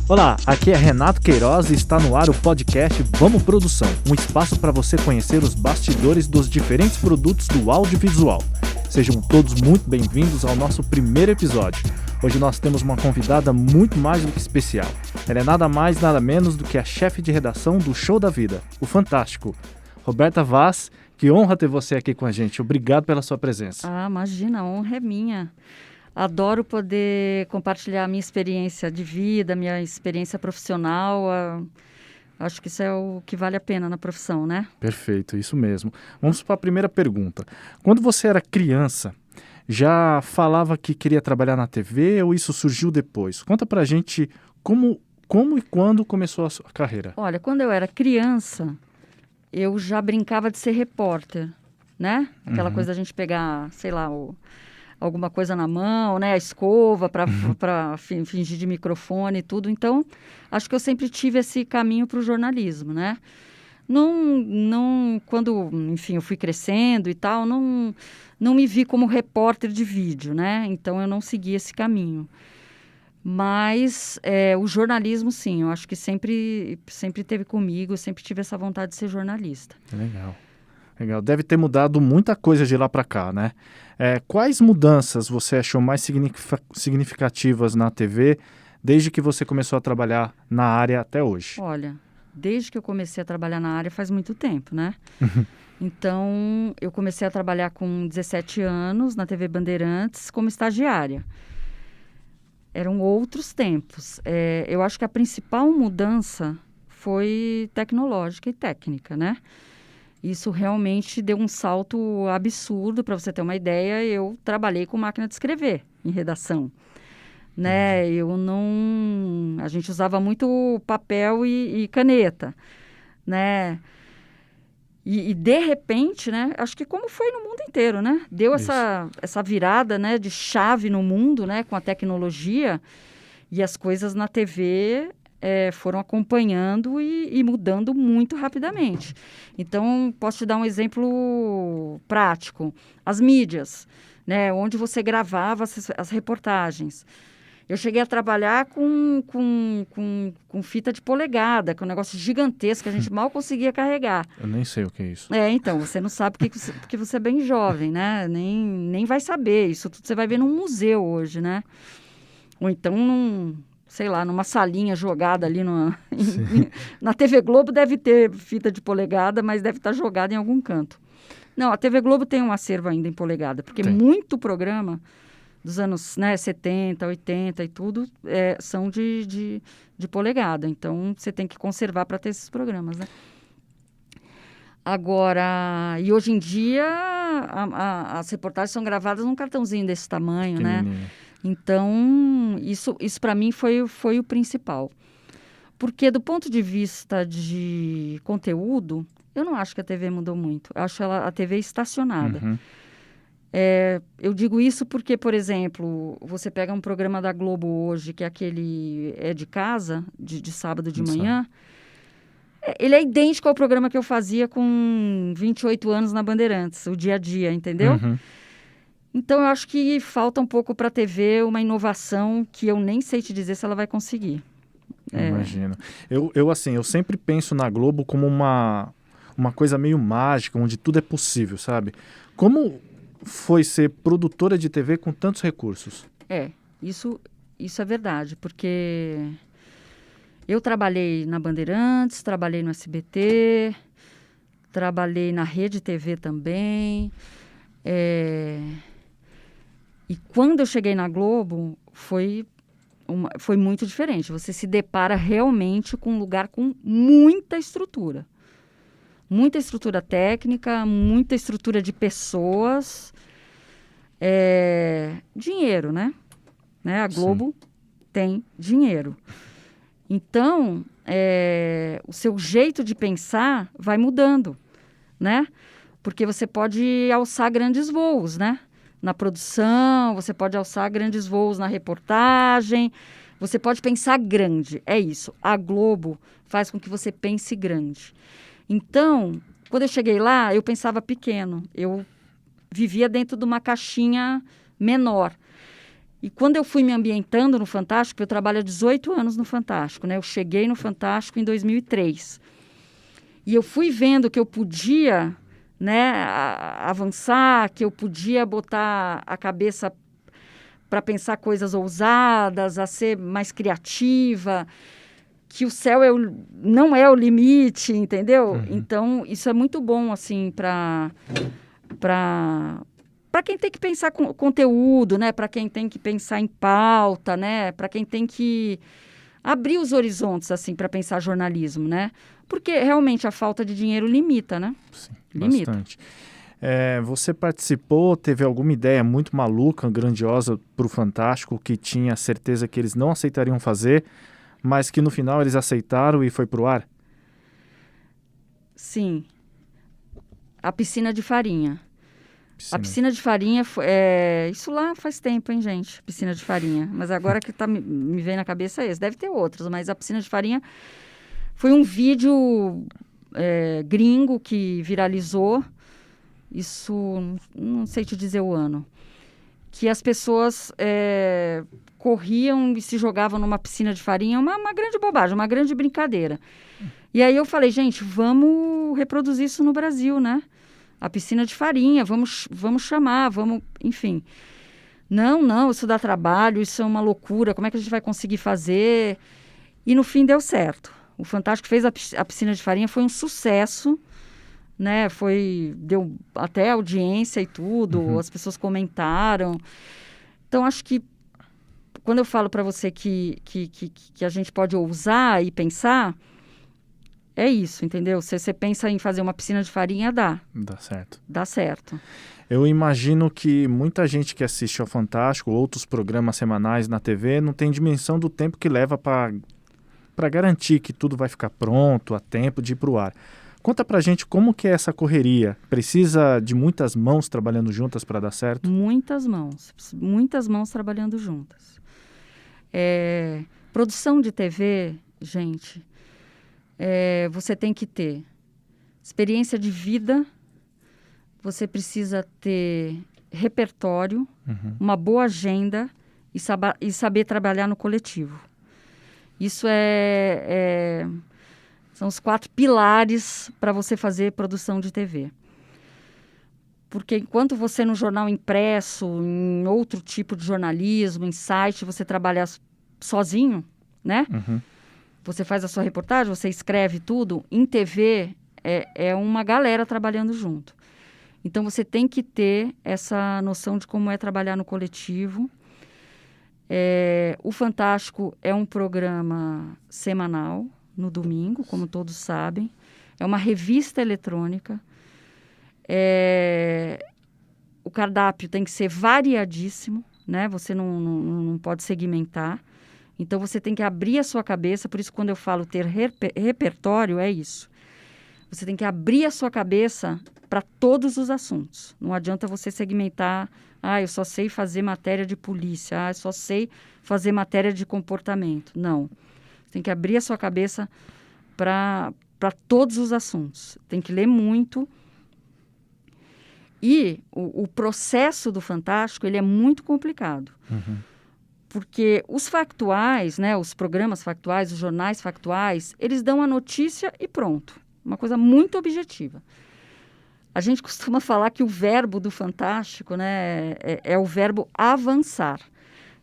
Olá, aqui é Renato Queiroz e está no ar o podcast Vamos Produção, um espaço para você conhecer os bastidores dos diferentes produtos do audiovisual. Sejam todos muito bem-vindos ao nosso primeiro episódio. Hoje nós temos uma convidada muito mais do que especial. Ela é nada mais, nada menos do que a chefe de redação do Show da Vida, o Fantástico. Roberta Vaz, que honra ter você aqui com a gente. Obrigado pela sua presença. Imagina, a honra é minha. Adoro poder compartilhar a minha experiência de vida, minha experiência profissional. Acho que isso é o que vale a pena na profissão, né? Perfeito, isso mesmo. Vamos para a primeira pergunta. Quando você era criança, já falava que queria trabalhar na TV ou isso surgiu depois? Conta pra gente como e quando começou a sua carreira. Olha, quando eu era criança, eu já brincava de ser repórter, né? Aquela coisa da gente pegar, sei lá, alguma coisa na mão, né? A escova para fingir de microfone e tudo. Então, acho que eu sempre tive esse caminho para o jornalismo, né? Quando, enfim, eu fui crescendo e tal, não me vi como repórter de vídeo, né? Então, eu não segui esse caminho. Mas o jornalismo, sim, eu acho que sempre teve comigo, eu sempre tive essa vontade de ser jornalista. Legal. Deve ter mudado muita coisa de lá para cá, né? Quais mudanças você achou mais significativas na TV desde que você começou a trabalhar na área até hoje? Olha, desde que eu comecei a trabalhar na área faz muito tempo, né? Então, eu comecei a trabalhar com 17 anos na TV Bandeirantes como estagiária. Eram outros tempos. Eu acho que a principal mudança foi tecnológica e técnica, né? Isso realmente deu um salto absurdo. Para você ter uma ideia, eu trabalhei com máquina de escrever em redação, né? A gente usava muito papel e caneta, né? E de repente, né? Acho que como foi no mundo inteiro, né? Deu essa virada, né, de chave no mundo, né? Com a tecnologia e as coisas na TV foram acompanhando e mudando muito rapidamente. Então, posso te dar um exemplo prático. As mídias, né? Onde você gravava as reportagens. Eu cheguei a trabalhar com fita de polegada, que é um negócio gigantesco que a gente mal conseguia carregar. Eu nem sei o que é isso. Então, você não sabe porque você é bem jovem, né? Nem vai saber. Isso tudo você vai ver num museu hoje, né? Ou então, sei lá, numa salinha jogada ali na TV Globo deve ter fita de polegada, mas deve estar jogada em algum canto. Não, a TV Globo tem um acervo ainda em polegada, porque muito programa dos anos 70, 80 e tudo, são de polegada. Então, você tem que conservar para ter esses programas, né? Agora, e hoje em dia, as reportagens são gravadas num cartãozinho desse tamanho, né? Então, isso para mim foi o principal. Porque, do ponto de vista de conteúdo, eu não acho que a TV mudou muito. Eu acho a TV estacionada. Uhum. Eu digo isso porque, por exemplo, você pega um programa da Globo hoje, que é aquele de casa, de sábado de manhã, ele é idêntico ao programa que eu fazia com 28 anos na Bandeirantes, o dia a dia, entendeu? Uhum. Então, eu acho que falta um pouco para a TV uma inovação que eu nem sei te dizer se ela vai conseguir. Imagino. Eu sempre penso na Globo como uma coisa meio mágica, onde tudo é possível, sabe? Como foi ser produtora de TV com tantos recursos? Isso é verdade, porque eu trabalhei na Bandeirantes, trabalhei no SBT, trabalhei na Rede TV também. E quando eu cheguei na Globo, foi muito diferente. Você se depara realmente com um lugar com muita estrutura. Muita estrutura técnica, muita estrutura de pessoas. Dinheiro, né? A Globo tem dinheiro. Então, o seu jeito de pensar vai mudando, né? Porque você pode alçar grandes voos, né? Na produção, você pode alçar grandes voos na reportagem. Você pode pensar grande, é isso. A Globo faz com que você pense grande. Então, quando eu cheguei lá, eu pensava pequeno. Eu vivia dentro de uma caixinha menor. E quando eu fui me ambientando no Fantástico, eu trabalho há 18 anos no Fantástico, né? Eu cheguei no Fantástico em 2003. E eu fui vendo que eu podia, né, avançar, que eu podia botar a cabeça para pensar coisas ousadas, a ser mais criativa, que o céu não é o limite, entendeu? Uhum. Então, isso é muito bom, assim, para quem tem que pensar conteúdo, né? Para quem tem que pensar em pauta, né? Para quem tem que abrir os horizontes, assim, para pensar jornalismo, né? Porque realmente a falta de dinheiro limita, né? Sim, Limita. bastante. Você participou, teve alguma ideia muito maluca, grandiosa para o Fantástico, que tinha certeza que eles não aceitariam fazer, mas que no final eles aceitaram e foi pro ar? Sim. A piscina de farinha. A Piscina. piscina de farinha, isso lá faz tempo, hein, gente? Piscina de farinha. Mas agora que me vem na cabeça esse. Deve ter outros, mas a piscina de farinha foi um vídeo gringo que viralizou. Isso, não sei te dizer o ano. Que as pessoas corriam e se jogavam numa piscina de farinha. Uma grande bobagem, uma grande brincadeira. E aí eu falei, gente, vamos reproduzir isso no Brasil, né? A piscina de farinha, vamos chamar, enfim. Não, isso dá trabalho, isso é uma loucura, como é que a gente vai conseguir fazer? E no fim deu certo. O Fantástico fez a piscina de farinha, foi um sucesso, né? Deu até audiência e tudo, as pessoas comentaram. Então, acho que quando eu falo para você que a gente pode ousar e pensar, é isso, entendeu? Se você pensa em fazer uma piscina de farinha, dá. Dá certo. Dá certo. Eu imagino que muita gente que assiste ao Fantástico, outros programas semanais na TV, não tem dimensão do tempo que leva para garantir que tudo vai ficar pronto a tempo de ir para o ar. Conta pra gente como que é essa correria. Precisa de muitas mãos trabalhando juntas para dar certo? Muitas mãos trabalhando juntas. Produção de TV, gente, você tem que ter experiência de vida, você precisa ter repertório, uma boa agenda e saber trabalhar no coletivo. Isso são os 4 pilares para você fazer produção de TV. Porque enquanto você no jornal impresso, em outro tipo de jornalismo, em site, você trabalha sozinho, né? Você faz a sua reportagem, você escreve tudo. Em TV, é uma galera trabalhando junto. Então, você tem que ter essa noção de como é trabalhar no coletivo. O Fantástico é um programa semanal, no domingo, como todos sabem. É uma revista eletrônica. O cardápio tem que ser variadíssimo, né? Você não pode segmentar. Então, você tem que abrir a sua cabeça. Por isso, quando eu falo ter repertório, é isso. Você tem que abrir a sua cabeça para todos os assuntos. Não adianta você segmentar. Eu só sei fazer matéria de polícia. Eu só sei fazer matéria de comportamento. Não. Você tem que abrir a sua cabeça para todos os assuntos. Tem que ler muito. E o processo do Fantástico, ele é muito complicado. Porque os factuais, né, os programas factuais, os jornais factuais, eles dão a notícia e pronto. Uma coisa muito objetiva. A gente costuma falar que o verbo do Fantástico, né, é o verbo avançar.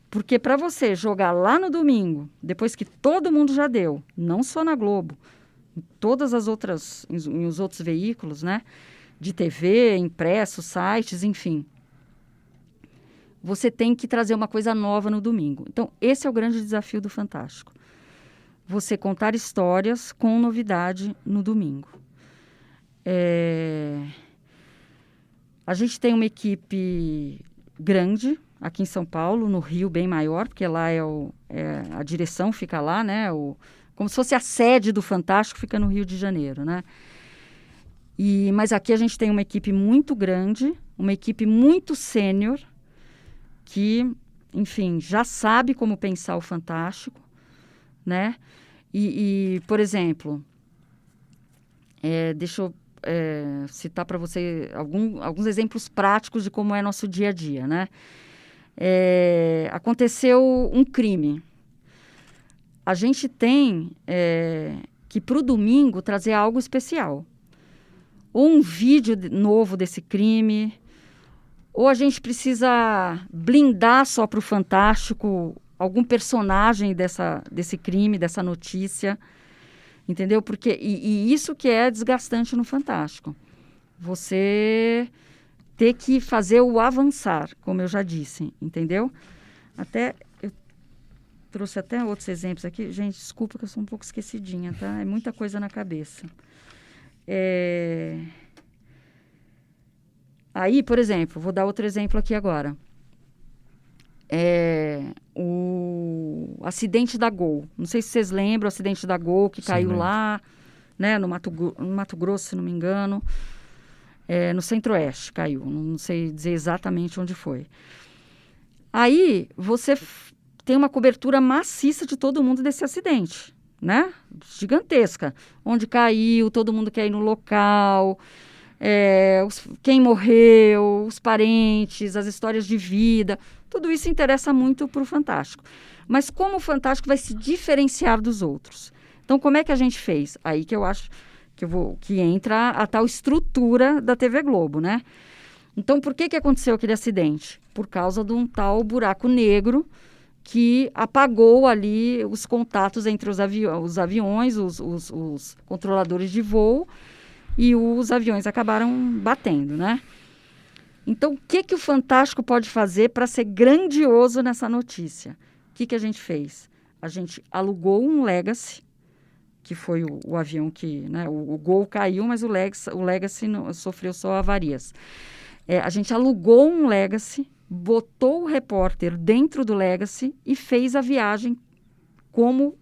Porque para você jogar lá no domingo, depois que todo mundo já deu, não só na Globo, em todas as outras, em os outros veículos, né, de TV, impresso, sites, enfim, você tem que trazer uma coisa nova no domingo. Então, esse é o grande desafio do Fantástico. Você contar histórias com novidade no domingo. A gente tem uma equipe grande aqui em São Paulo, no Rio bem maior, porque lá a direção fica lá, né? Como se fosse a sede do Fantástico, fica no Rio de Janeiro, né? Mas aqui a gente tem uma equipe muito grande, uma equipe muito sênior, que, enfim, já sabe como pensar o Fantástico, né? Por exemplo, deixa eu citar para você alguns exemplos práticos de como é nosso dia a dia, né? Aconteceu um crime. A gente tem que, para o domingo, trazer algo especial. Ou um vídeo novo desse crime, ou a gente precisa blindar só para o Fantástico algum personagem desse crime, dessa notícia, entendeu? Porque, e isso que é desgastante no Fantástico. Você ter que fazer o avançar, como eu já disse, entendeu? Eu trouxe até outros exemplos aqui. Gente, desculpa que eu sou um pouco esquecidinha, tá? É muita coisa na cabeça. Aí, por exemplo, vou dar outro exemplo aqui agora. O acidente da Gol. Não sei se vocês lembram, o acidente da Gol que caiu lá, né, no Mato Grosso, se não me engano. No Centro-Oeste caiu, não sei dizer exatamente onde foi. Aí, você tem uma cobertura maciça de todo mundo desse acidente, né? Gigantesca. Onde caiu, todo mundo quer ir no local, quem morreu, os parentes, as histórias de vida. Tudo isso interessa muito para o Fantástico. Mas como o Fantástico vai se diferenciar dos outros? Então, como é que a gente fez? Aí que eu acho que entra a tal estrutura da TV Globo, né? Então, por que aconteceu aquele acidente? Por causa de um tal buraco negro que apagou ali os contatos entre os aviões, os controladores de voo, e os aviões acabaram batendo, né? Então, o que o Fantástico pode fazer para ser grandioso nessa notícia? O que a gente fez? A gente alugou um Legacy, que foi o avião que... Né, o Gol caiu, mas o Legacy sofreu só avarias. A gente alugou um Legacy, botou o repórter dentro do Legacy e fez a viagem como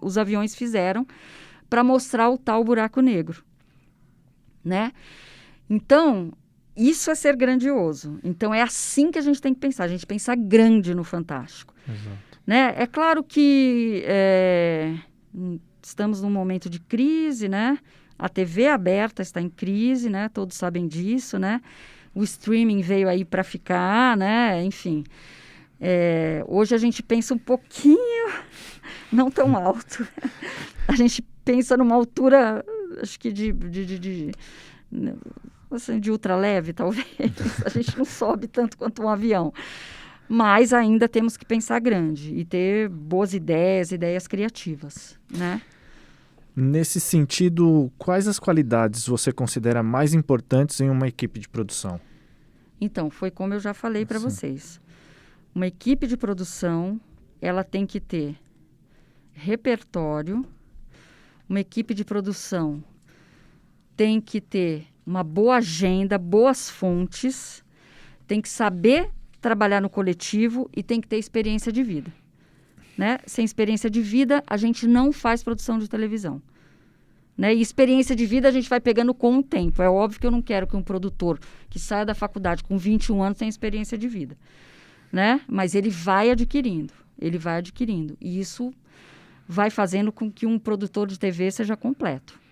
os aviões fizeram para mostrar o tal buraco negro, né? Então, isso é ser grandioso. Então, é assim que a gente tem que pensar. A gente pensa grande no Fantástico. Exato. Né? É claro que estamos num momento de crise, né? A TV aberta está em crise, né? Todos sabem disso, né? O streaming veio aí para ficar, né? Enfim, hoje a gente pensa um pouquinho, não tão alto. A gente pensa numa altura, acho que de ultraleve, talvez. A gente não sobe tanto quanto um avião. Mas ainda temos que pensar grande e ter boas ideias criativas, né? Nesse sentido, quais as qualidades você considera mais importantes em uma equipe de produção? Então, foi como eu já falei para vocês. Uma equipe de produção, ela tem que ter repertório. Uma equipe de produção tem que ter uma boa agenda, boas fontes, tem que saber trabalhar no coletivo e tem que ter experiência de vida. Né? Sem experiência de vida, a gente não faz produção de televisão. Né? E experiência de vida a gente vai pegando com o tempo. É óbvio que eu não quero que um produtor que saia da faculdade com 21 anos tenha experiência de vida. Né? Mas ele vai adquirindo. E isso vai fazendo com que um produtor de TV seja completo.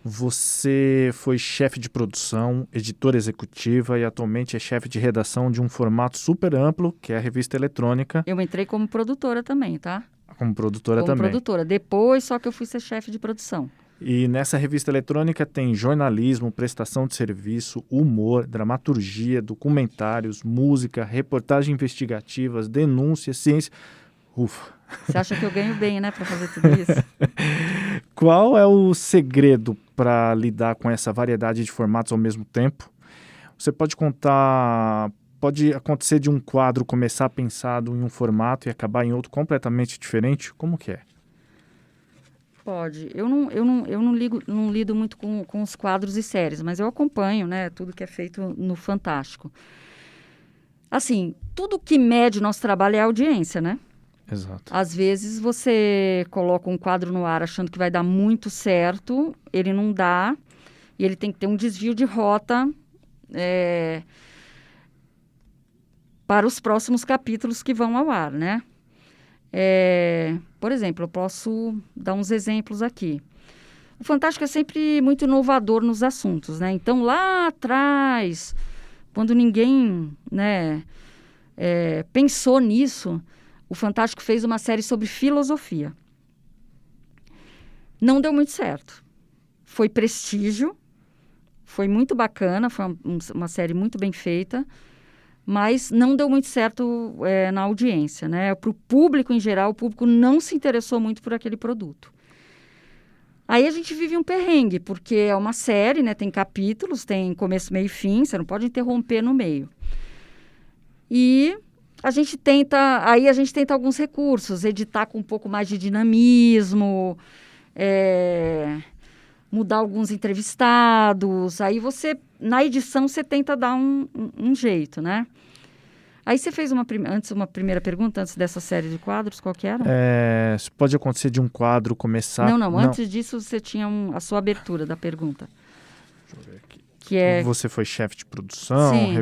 Você foi chefe de produção, editora executiva e atualmente é chefe de redação de um formato super amplo, que é a revista eletrônica. Eu entrei como produtora também, tá? Como produtora também. Como produtora. Depois, só que eu fui ser chefe de produção. E nessa revista eletrônica tem jornalismo, prestação de serviço, humor, dramaturgia, documentários, música, reportagens investigativas, denúncias, ciência. Ufa! Você acha que eu ganho bem, né, para fazer tudo isso? Qual é o segredo para lidar com essa variedade de formatos ao mesmo tempo? Você pode acontecer de um quadro começar pensado em um formato e acabar em outro completamente diferente? Como que é? Pode. Eu não lido muito com os quadros e séries, mas eu acompanho, né, tudo que é feito no Fantástico. Assim, tudo que mede o nosso trabalho é a audiência, né? Exato. Às vezes você coloca um quadro no ar achando que vai dar muito certo, ele não dá, e ele tem que ter um desvio de rota para os próximos capítulos que vão ao ar, né? Por exemplo, eu posso dar uns exemplos aqui. O Fantástico é sempre muito inovador nos assuntos, né? Então, lá atrás, quando ninguém, né, pensou nisso, o Fantástico fez uma série sobre filosofia. Não deu muito certo. Foi prestígio, foi muito bacana, foi uma série muito bem feita, mas não deu muito certo na audiência, né? Para o público em geral, o público não se interessou muito por aquele produto. Aí a gente vive um perrengue, porque é uma série, né? Tem capítulos, tem começo, meio e fim, você não pode interromper no meio. E a gente tenta alguns recursos, editar com um pouco mais de dinamismo, mudar alguns entrevistados. Aí na edição, você tenta dar um jeito, né? Aí você fez uma primeira pergunta, antes dessa série de quadros, qual que era? Isso pode acontecer de um quadro começar... Não, antes disso você tinha a sua abertura da pergunta. Deixa eu ver aqui. Que Você foi chefe de produção, Sim.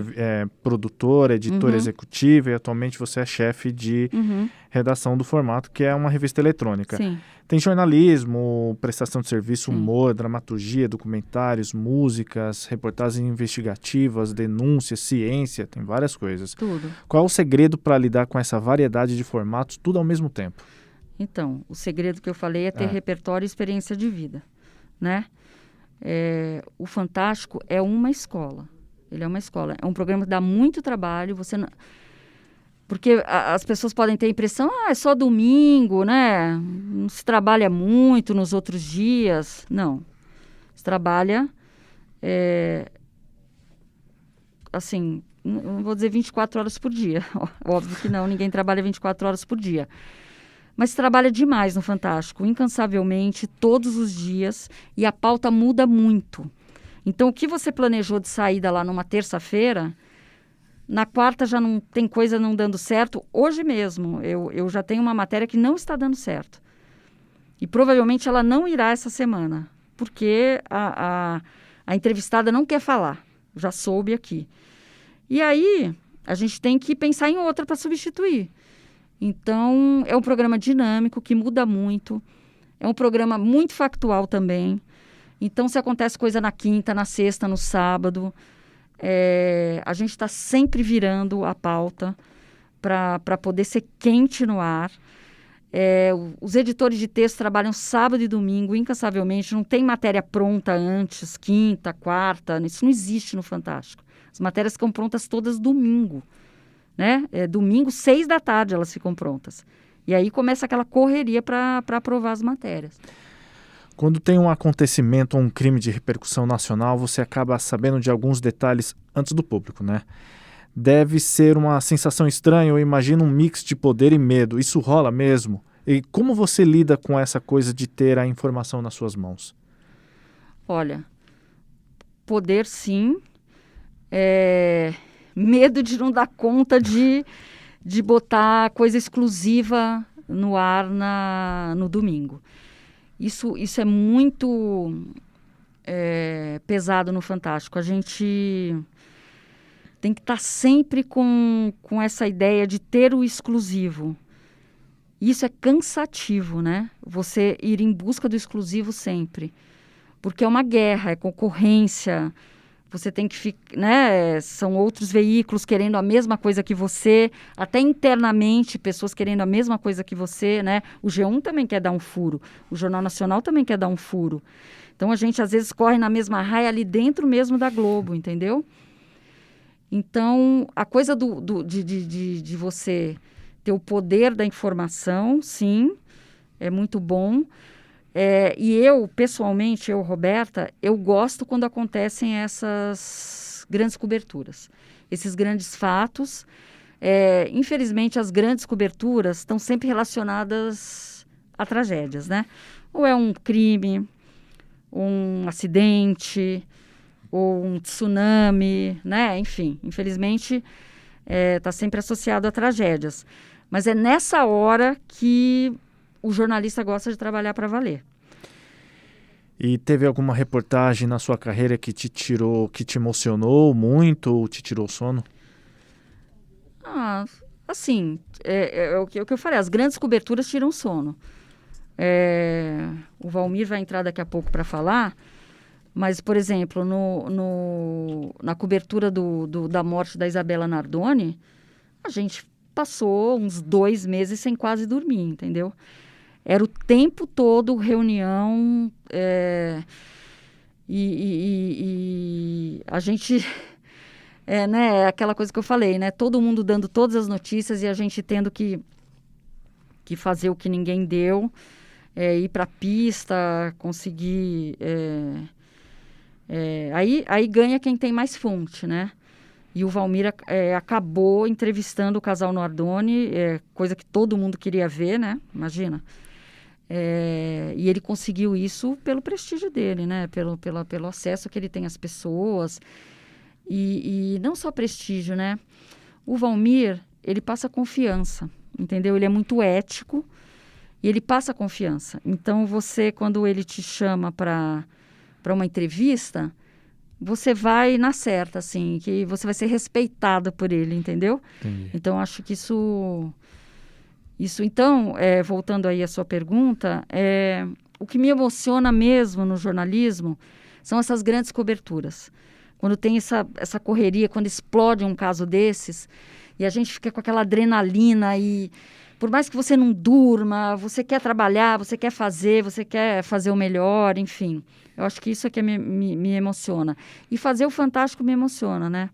Produtora, editora executiva, e atualmente você é chefe de redação do Formato, que é uma revista eletrônica. Sim. Tem jornalismo, prestação de serviço, Sim. humor, dramaturgia, documentários, músicas, reportagens investigativas, denúncias, ciência, tem várias coisas. Tudo. Qual é o segredo para lidar com essa variedade de formatos, tudo ao mesmo tempo? Então, o segredo que eu falei é ter repertório e experiência de vida, né? O Fantástico é uma escola. Ele é uma escola. É um programa que dá muito trabalho. Porque as pessoas podem ter a impressão, é só domingo, né? Não se trabalha muito nos outros dias. Não. Se trabalha, assim, não vou dizer 24 horas por dia. Óbvio que não, ninguém trabalha 24 horas por dia. Mas trabalha demais no Fantástico, incansavelmente, todos os dias, e a pauta muda muito. Então, o que você planejou de saída lá numa terça-feira, na quarta já não tem coisa não dando certo. Hoje mesmo, eu já tenho uma matéria que não está dando certo. E provavelmente ela não irá essa semana, porque a entrevistada não quer falar. Já soube aqui. E aí, a gente tem que pensar em outra para substituir. Então, é um programa dinâmico, que muda muito. É um programa muito factual também. Então, se acontece coisa na quinta, na sexta, no sábado, a gente está sempre virando a pauta para poder ser quente no ar. Os editores de texto trabalham sábado e domingo, incansavelmente. Não tem matéria pronta antes, quinta, quarta. Isso não existe no Fantástico. As matérias ficam prontas todas domingo. Né? Domingo, 6 da tarde, elas ficam prontas. E aí começa aquela correria para aprovar as matérias. Quando tem um acontecimento ou um crime de repercussão nacional, você acaba sabendo de alguns detalhes antes do público, né? Deve ser uma sensação estranha, eu imagino um mix de poder e medo. Isso rola mesmo? E como você lida com essa coisa de ter a informação nas suas mãos? Olha, poder sim. Medo de não dar conta de botar coisa exclusiva no ar no domingo. Isso é muito pesado no Fantástico. A gente tem que estar sempre com essa ideia de ter o exclusivo. Isso é cansativo, né? Você ir em busca do exclusivo sempre. Porque é uma guerra, é concorrência. Você tem que ficar, né? São outros veículos querendo a mesma coisa que você, até internamente, pessoas querendo a mesma coisa que você, né? O G1 também quer dar um furo, o Jornal Nacional também quer dar um furo. Então, a gente, às vezes, corre na mesma raia ali dentro mesmo da Globo, entendeu? Então, a coisa de você ter o poder da informação, sim, é muito bom. E eu, pessoalmente, Roberta, eu gosto quando acontecem essas grandes coberturas, esses grandes fatos. Infelizmente, as grandes coberturas estão sempre relacionadas a tragédias, né? Ou é um crime, um acidente, ou um tsunami, né? Enfim, infelizmente, está sempre associado a tragédias. Mas é nessa hora que o jornalista gosta de trabalhar para valer. E teve alguma reportagem na sua carreira que te emocionou muito ou te tirou o sono? Assim, o que eu falei, as grandes coberturas tiram sono. O Valmir vai entrar daqui a pouco para falar, mas, por exemplo, na cobertura da morte da Isabela Nardoni, A gente passou uns 2 meses sem quase dormir, entendeu? Era o tempo todo reunião, e a gente... né, aquela coisa que eu falei, né? Todo mundo dando todas as notícias e a gente tendo que fazer o que ninguém deu, ir para a pista, conseguir... aí ganha quem tem mais fonte, né? E o Valmir acabou entrevistando o casal Nardoni, coisa que todo mundo queria ver, né? Imagina. E ele conseguiu isso pelo prestígio dele, né? Pelo acesso que ele tem às pessoas. E não só prestígio, né? O Valmir, ele passa confiança, entendeu? Ele é muito ético e ele passa confiança. Então, você, quando ele te chama para uma entrevista, você vai na certa, assim, que você vai ser respeitado por ele, entendeu? Entendi. Então, acho que isso então, voltando aí à sua pergunta, o que me emociona mesmo no jornalismo são essas grandes coberturas. Quando tem essa correria, quando explode um caso desses, e a gente fica com aquela adrenalina e por mais que você não durma, você quer trabalhar, você quer fazer o melhor, enfim. Eu acho que isso é que me emociona. E fazer o Fantástico me emociona, né?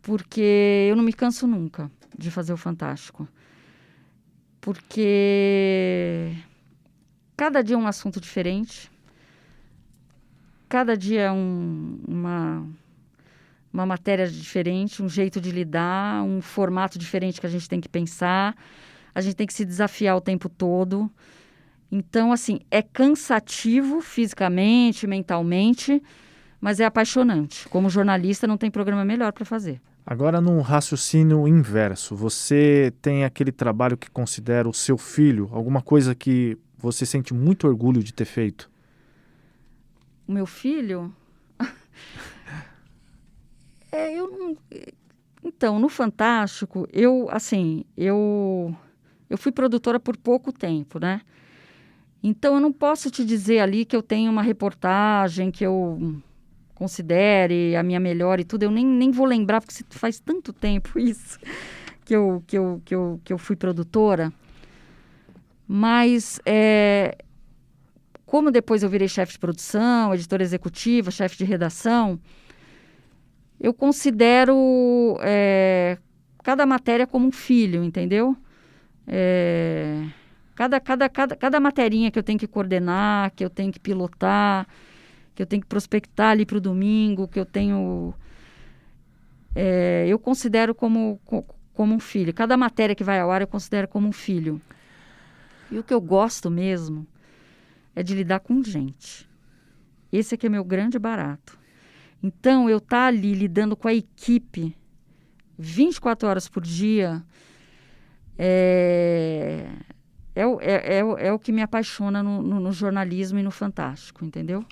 Porque eu não me canso nunca de fazer o Fantástico. Porque cada dia é um assunto diferente. Cada dia é uma matéria diferente, um jeito de lidar, um formato diferente que a gente tem que pensar. A gente tem que se desafiar o tempo todo. Então, assim, é cansativo fisicamente, mentalmente, mas é apaixonante. Como jornalista, não tem programa melhor para fazer. Agora, num raciocínio inverso, você tem aquele trabalho que considera o seu filho, alguma coisa que você sente muito orgulho de ter feito? O meu filho? Então, no Fantástico, eu fui produtora por pouco tempo, né? Então, eu não posso te dizer ali que eu tenho uma reportagem que eu considere a minha melhor e tudo. Eu nem vou lembrar, porque faz tanto tempo isso que eu fui produtora. Mas, como depois eu virei chefe de produção, editora executiva, chefe de redação, eu considero cada matéria como um filho, entendeu? Cada materinha que eu tenho que coordenar, que eu tenho que pilotar, que eu tenho que prospectar ali para o domingo, que eu tenho... eu considero como um filho. Cada matéria que vai ao ar eu considero como um filho. E o que eu gosto mesmo é de lidar com gente. Esse aqui é meu grande barato. Então, eu estar ali lidando com a equipe 24 horas por dia é o que me apaixona no jornalismo e no Fantástico, entendeu?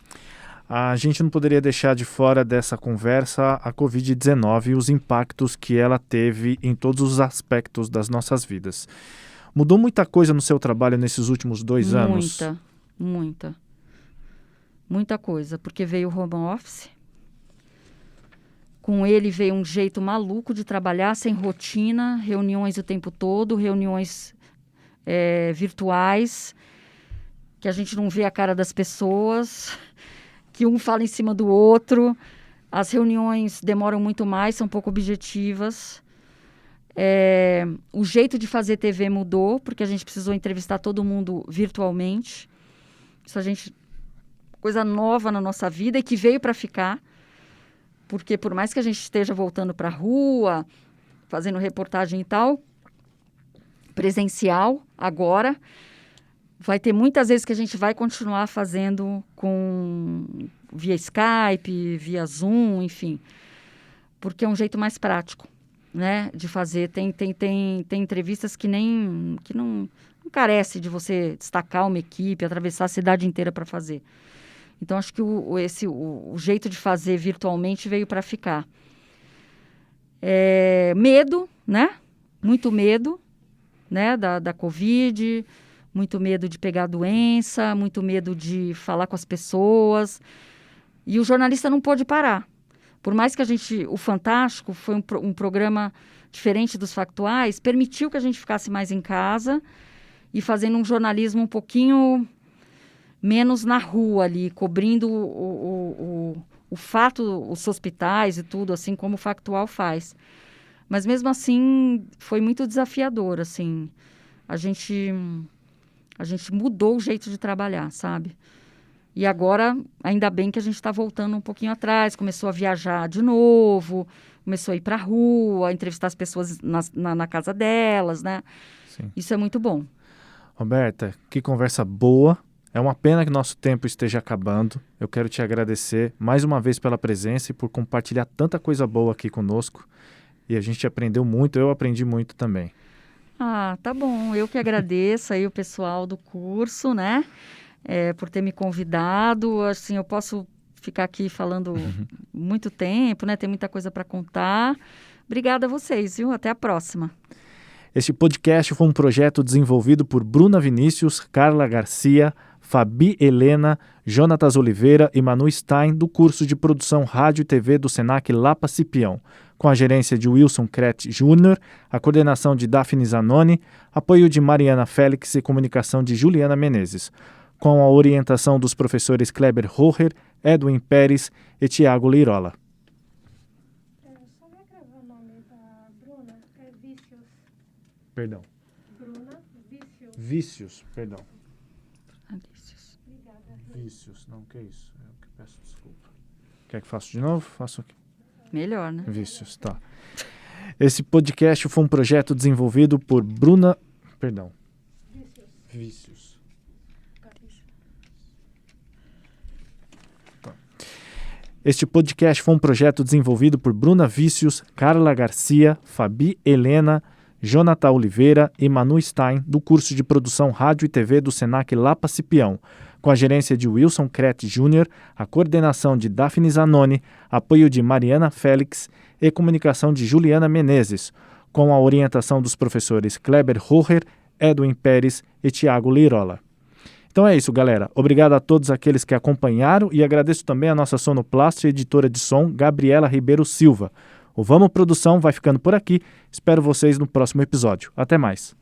A gente não poderia deixar de fora dessa conversa a Covid-19 e os impactos que ela teve em todos os aspectos das nossas vidas. Mudou muita coisa no seu trabalho nesses últimos 2 anos? Muita coisa, porque veio o home office. Com ele veio um jeito maluco de trabalhar, sem rotina, reuniões o tempo todo, reuniões virtuais, que a gente não vê a cara das pessoas, que um fala em cima do outro. As reuniões demoram muito mais, são pouco objetivas. O jeito de fazer TV mudou, porque a gente precisou entrevistar todo mundo virtualmente. Isso coisa nova na nossa vida e que veio para ficar. Porque por mais que a gente esteja voltando para a rua, fazendo reportagem e tal, presencial agora, vai ter muitas vezes que a gente vai continuar fazendo via Skype, via Zoom, enfim. Porque é um jeito mais prático, né, de fazer. Tem entrevistas que não carece de você destacar uma equipe, atravessar a cidade inteira para fazer. Então, acho que o jeito de fazer virtualmente veio para ficar. Medo, né? Muito medo, né? Da Covid, muito medo de pegar a doença, muito medo de falar com as pessoas. E o jornalista não pôde parar. Por mais que o Fantástico foi um programa diferente dos factuais, permitiu que a gente ficasse mais em casa e fazendo um jornalismo um pouquinho menos na rua ali, cobrindo o fato, os hospitais e tudo, assim como o factual faz. Mas mesmo assim, foi muito desafiador, assim. A gente mudou o jeito de trabalhar, sabe? E agora, ainda bem que a gente está voltando um pouquinho atrás, começou a viajar de novo, começou a ir para a rua, entrevistar as pessoas na casa delas, né? Sim. Isso é muito bom. Roberta, que conversa boa. É uma pena que nosso tempo esteja acabando. Eu quero te agradecer mais uma vez pela presença e por compartilhar tanta coisa boa aqui conosco. E a gente aprendeu muito, eu aprendi muito também. Ah, tá bom. Eu que agradeço aí o pessoal do curso, né? Por ter me convidado. Assim, eu posso ficar aqui falando muito tempo, né? Tem muita coisa para contar. Obrigada a vocês, viu? Até a próxima. Este podcast foi um projeto desenvolvido por Bruna Vinícius, Carla Garcia, Fabi Helena, Jonatas Oliveira e Manu Stein, do curso de produção Rádio e TV do Senac Lapa Cipião, com a gerência de Wilson Crete Júnior, a coordenação de Daphne Zanoni, apoio de Mariana Félix e comunicação de Juliana Menezes, com a orientação dos professores Kleber Roher, Edwin Pérez e Tiago Leirola. Só vai gravar o nome da Bruna, é Vícios. Perdão. Bruna, Vícios. Vícios, perdão. Obrigada. Vícios, não, que é isso? Eu que peço desculpa. Quer que faça de novo? Faço aqui. Melhor, né? Vícios, tá. Esse podcast foi um projeto desenvolvido por Bruna... Perdão. Vícios. Tá. Este podcast foi um projeto desenvolvido por Bruna Vícios, Carla Garcia, Fabi Helena, Jonathan Oliveira e Manu Stein, do curso de produção Rádio e TV do Senac Lapa Cipião, com a gerência de Wilson Crete Júnior, a coordenação de Daphne Zanoni, apoio de Mariana Félix e comunicação de Juliana Menezes, com a orientação dos professores Kleber Roher, Edwin Pérez e Tiago Leirola. Então é isso, galera. Obrigado a todos aqueles que acompanharam e agradeço também a nossa sonoplasta e editora de som, Gabriela Ribeiro Silva. O Vamos Produção vai ficando por aqui. Espero vocês no próximo episódio. Até mais.